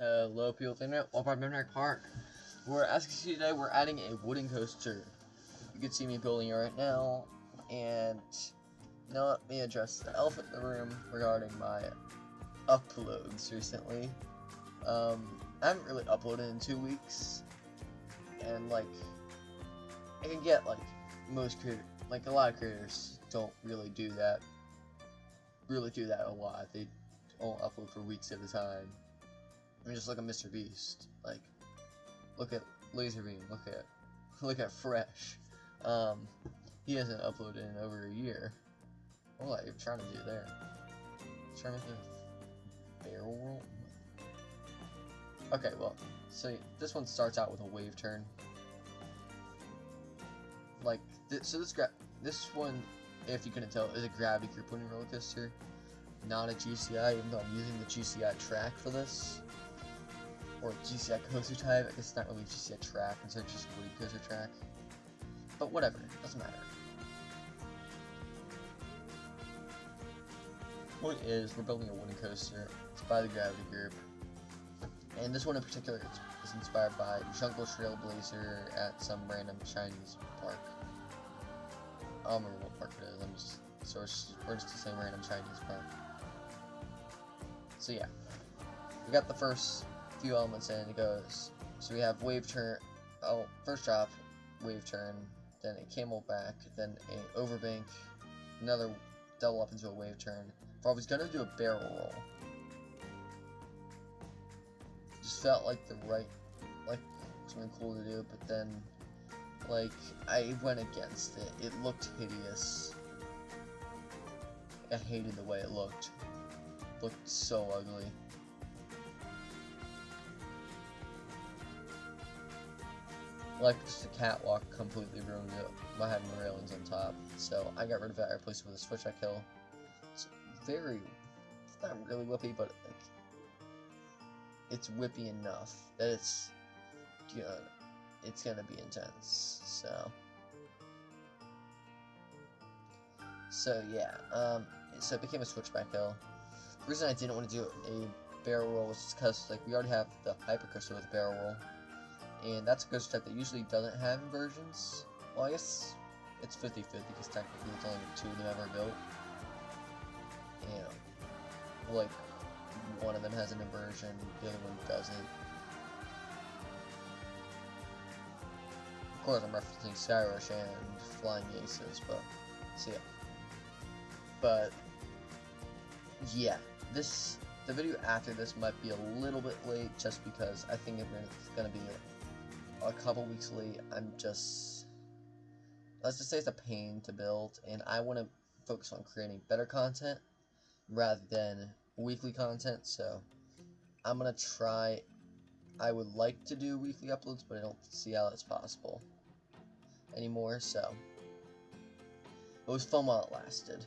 Hello people of the internet, welcome to MenraC Park. As you can see today, we're adding a wooden coaster. You can see me building it right now, and now let me address the elephant in the room regarding my uploads recently. I haven't really uploaded in 2 weeks, and I can get most creators, a lot of creators don't really do that a lot. They don't upload for weeks at a time. I mean, just look at Mr. Beast. Look at Laserbeam. Look at Fresh. He hasn't uploaded in over a year. What are you trying to do there? Trying to make a barrel roll? Okay, well, so this one starts out with a wave turn. This one, if you couldn't tell, is a gravity group-winning roller coaster, not a GCI. Even though I'm using the GCI track for this. Or GCI coaster type. I guess it's not really a GCI track, it's just a Woodie coaster track. But whatever, doesn't matter. Point is, we're building a wooden coaster. It's by the Gravity Group. And this one in particular is inspired by Jungle Trailblazer at some random Chinese park. I don't remember what park it is, we're just the same random Chinese park. So yeah, we got the first few elements in. It goes, so we have wave turn, first drop, wave turn, then a camel back, then a overbank, another double up into a wave turn. If I was gonna do a barrel roll, just felt like something cool to do, but then I went against it. It looked hideous. I hated the way it looked. It looked so ugly. Just the catwalk completely ruined it by having the railings on top. So I got rid of it. I replaced it with a switchback hill. It's not really whippy, but it's whippy enough that it's gonna be intense. So yeah, so it became a switchback hill. The reason I didn't want to do a barrel roll was just because we already have the hypercoaster with a barrel roll. And that's a coaster type that usually doesn't have inversions. Well, I guess it's 50-50 because technically it's only 2 of them ever built. And one of them has an inversion, the other one doesn't. Of course, I'm referencing Skyrush and Flying Aces, but yeah, the video after this might be a little bit late just because I think it's gonna be a couple weeks late. Let's just say it's a pain to build, and I want to focus on creating better content rather than weekly content. So I'm gonna try. I would like to do weekly uploads, but I don't see how that's possible anymore. So it was fun while it lasted,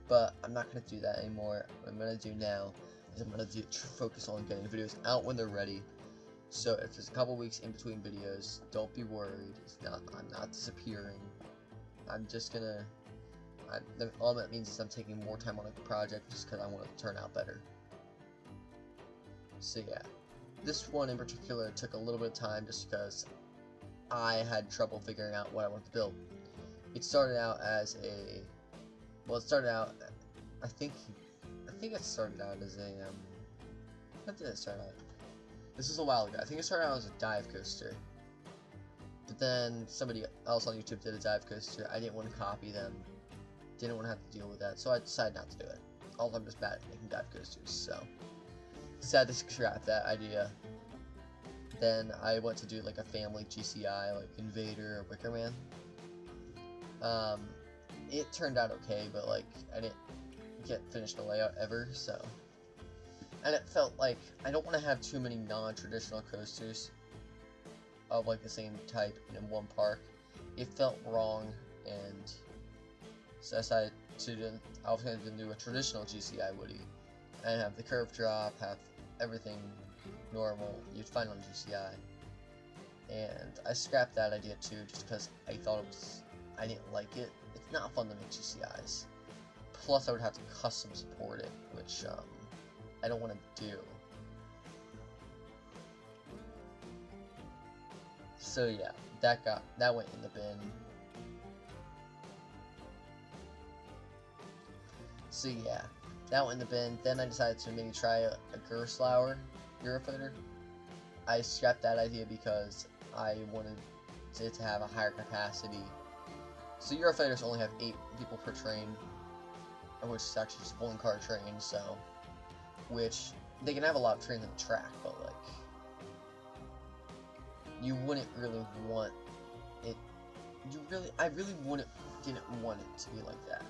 but I'm not gonna do that anymore. What I'm gonna do now is I'm gonna focus on getting videos out when they're ready. So if there's a couple weeks in between videos, don't be worried. I'm not disappearing. I'm just gonna. All that means is I'm taking more time on a project just because I want it to turn out better. So yeah, this one in particular took a little bit of time just because I had trouble figuring out what I wanted to build. It started out as a. Well, it started out. I think it started out as a. What did it start out? This was a while ago. I think it started out as a dive coaster. But then somebody else on YouTube did a dive coaster. I didn't want to copy them. Didn't want to have to deal with that. So I decided not to do it. Although I'm just bad at making dive coasters. So decided to scrap that idea. Then I went to do a family GCI, like Invader or Wicker Man. It turned out okay, but I didn't finish the layout ever, so. And it felt like I don't want to have too many non-traditional coasters of the same type in one park. It felt wrong, and so I decided I was going to do a traditional GCI Woodie and have the curve drop, have everything normal you'd find on GCI. And I scrapped that idea too, just because I didn't like it. It's not fun to make GCIs. Plus, I would have to custom support it, which I don't want to do. So yeah, that went in the bin. So yeah, that went in the bin. Then I decided to maybe try a Gerstlauer Eurofighter. I scrapped that idea because I wanted it to have a higher capacity. So Eurofighters only have 8 people per train, which is actually just one car train, so, which, they can have a lot of trains on the track, but like, you wouldn't really want it, I really didn't want it to be like that.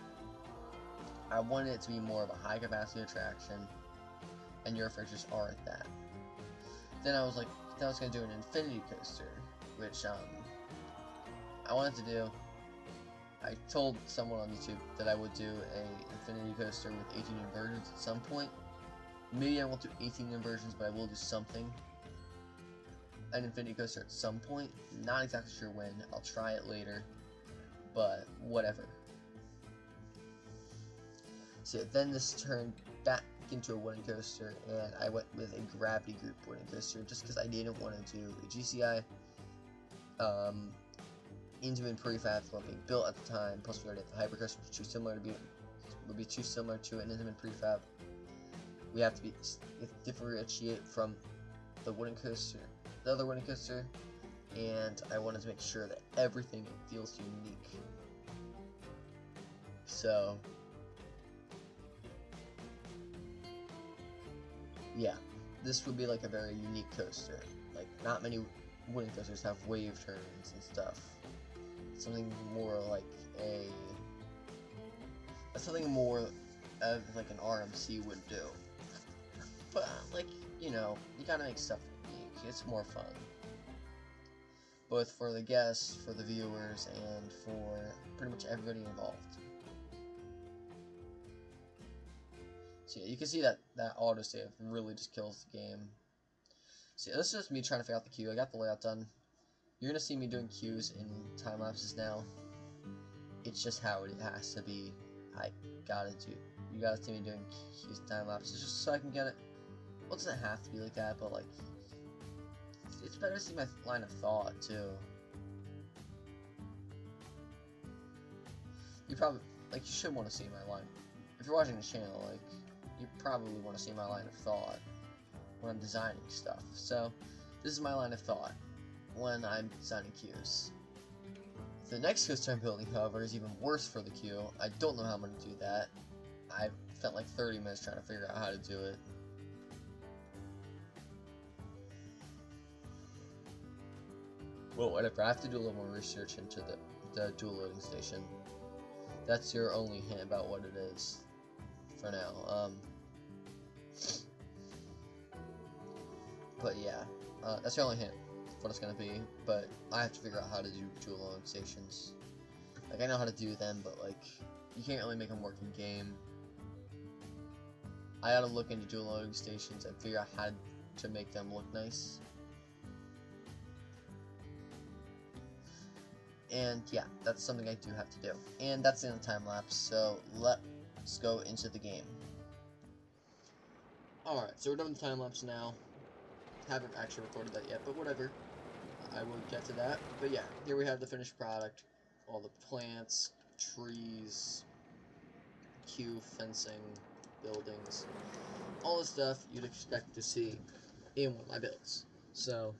I wanted it to be more of a high capacity attraction, and Eurofighters just aren't that. Then I was like, I was going to do an infinity coaster, which, I wanted to do. I told someone on YouTube that I would do a infinity coaster with 18 inversions at some point. Maybe I won't do 18 inversions, but I will do something. An infinity coaster at some point. Not exactly sure when. I'll try it later. But whatever. So then this turned back into a wooden coaster, and I went with a gravity group wooden coaster just because I didn't want to do a GCI. Intamin prefab were being built at the time, plus we already had the hypercoaster, which would be too similar to an Intamin prefab. We have to differentiate from the wooden coaster, the other wooden coaster, and I wanted to make sure that everything feels unique. So yeah, this would be like a very unique coaster. Like, not many wooden coasters have wave turns and stuff. Something more like something more of like an RMC would do. But like, you know, you gotta make stuff unique. It's more fun, both for the guests, for the viewers, and for pretty much everybody involved. So yeah, you can see that autosave really just kills the game. So yeah, this is just me trying to figure out the queue. I got the layout done. You're gonna see me doing queues in time lapses now. It's just how it has to be. You gotta see me doing queues in time lapses just so I can get it. Well, it doesn't have to be like that, but like, it's better to see my line of thought too. You should want to see my line. If you're watching the channel, like, you probably want to see my line of thought when I'm designing stuff. So, this is my line of thought when I'm designing queues. The next coaster I'm building, however, is even worse for the queue. I don't know how I'm going to do that. I've spent like 30 minutes trying to figure out how to do it. Well, whatever. I have to do a little more research into the dual loading station. That's your only hint about what it is for now. But yeah, that's your only hint what it's gonna be, but I have to figure out how to do dual loading stations. Like, I know how to do them, but like, you can't really make them work in game. I gotta look into dual loading stations and figure out how to make them look nice. And yeah, that's something I do have to do. And that's in a time lapse, so let's go into the game. Alright, so we're done with the time lapse now. Haven't actually recorded that yet, but whatever. I will get to that. But yeah, here we have the finished product. All the plants, trees, queue, fencing, buildings, all the stuff you'd expect to see in one of my builds. So,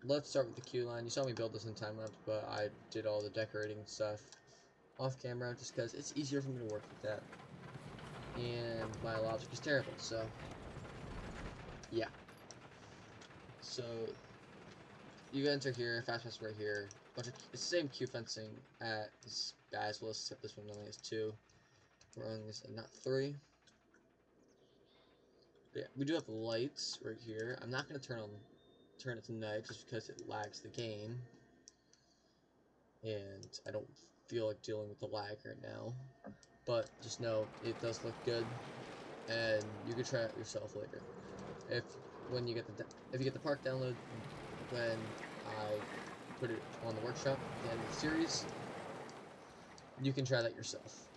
let's start with the queue line. You saw me build this in time lapse, but I did all the decorating stuff off camera just because it's easier for me to work with that. And my logic is terrible, so yeah. So you enter here, fast pass right here. It's the same queue fencing as Basilisk, except this one only has 2. We're only not 3. But yeah, we do have lights right here. I'm not gonna turn it to night just because it lags the game, and I don't feel like dealing with the lag right now. But just know it does look good, and you can try it yourself later. If you get the park download when I put it on the workshop at the end of the series, you can try that yourself.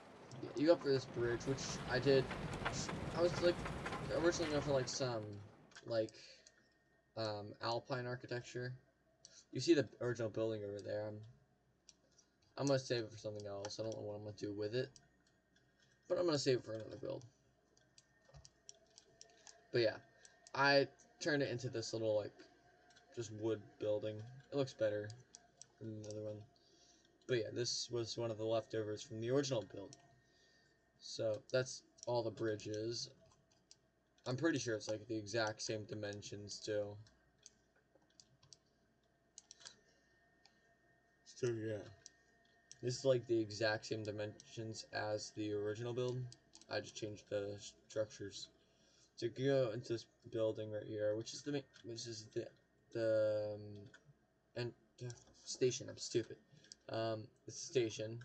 You go up for this bridge, which I did. I was like originally going for like some Alpine architecture, You see the original building over there. I'm gonna save it for something else. I don't know what I'm gonna do with it, but I'm gonna save it for another build. But yeah, I turned it into this little like just wood building. It looks better than the other one. But yeah, this was one of the leftovers from the original build. So that's all the bridges. I'm pretty sure it's like the exact same dimensions too. So yeah, this is like the exact same dimensions as the original build. I just changed the structures. To go into this building right here, which is the and station. I'm stupid. It's a station.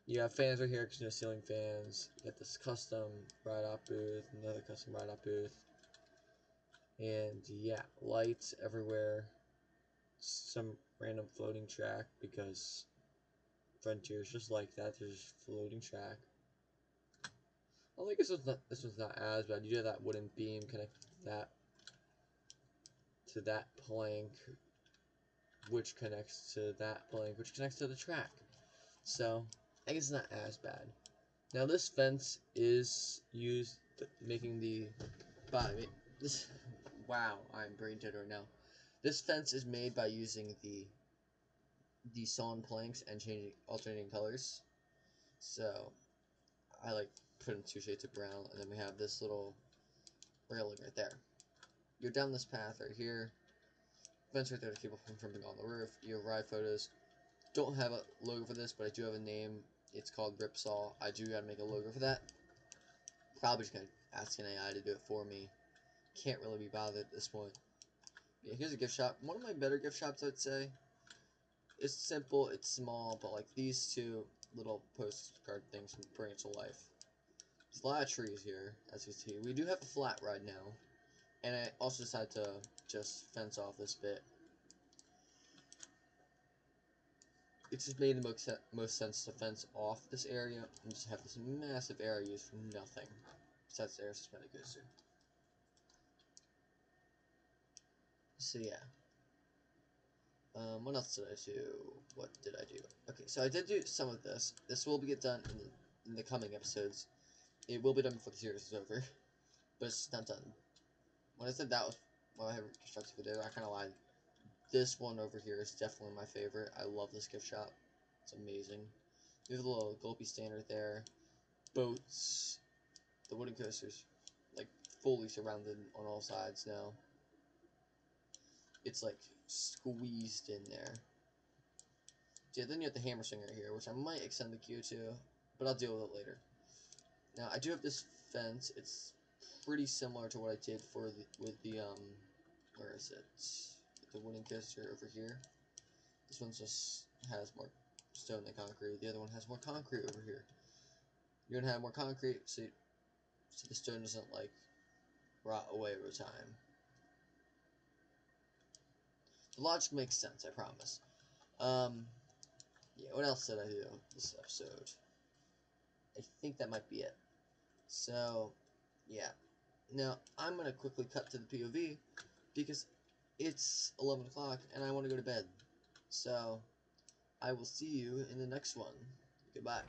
You have fans right here because no ceiling fans. You got this custom ride-out booth, another custom ride-out booth, and yeah, lights everywhere. Some random floating track because Frontier's just like that. There's just floating track. I think this one's not as bad. You have that wooden beam connected to that plank, which connects to that plank, which connects to the track. So I guess it's not as bad. Now this fence is used making the this. Wow, I'm brain dead right now. This fence is made by using the sawn planks and changing alternating colors. So I like put in 2 shades of brown, and then we have this little railing right there. You're down this path right here. Fence right there to keep it from jumping on the roof. Your ride photos. Don't have a logo for this, but I do have a name. It's called Ripsaw. I do gotta make a logo for that. Probably just gonna ask an AI to do it for me. Can't really be bothered at this point. Yeah, here's a gift shop. One of my better gift shops, I'd say. It's simple, it's small, but like these two little postcard things bring it to life. There's a lot of trees here, as you see. We do have a flat ride now. And I also decided to just fence off this bit. It just made the most sense to fence off this area and just have this massive area used for nothing. Besides the air suspended coaster. So yeah. What else did I do? What did I do? Okay, so I did do some of this. This will get done in the coming episodes. It will be done before the series is over. But it's not done. When I said that was my constructed video, I kind of lied. This one over here is definitely my favorite. I love this gift shop. It's amazing. We have a little gulpy stand right there. Boats. The wooden coasters. Like, fully surrounded on all sides now. It's, like, squeezed in there. Yeah, then you have the hammer swing right here, which I might extend the queue to. But I'll deal with it later. Now, I do have this fence. It's pretty similar to what I did for with the, where is it? The wooden coaster over here. This one just has more stone than concrete. The other one has more concrete over here. You're gonna have more concrete, so the stone doesn't like rot away over time. The logic makes sense, I promise. Yeah, what else did I do this episode? I think that might be it. So, yeah. Now, I'm gonna quickly cut to the POV because it's 11 o'clock and I want to go to bed. So, I will see you in the next one. Goodbye.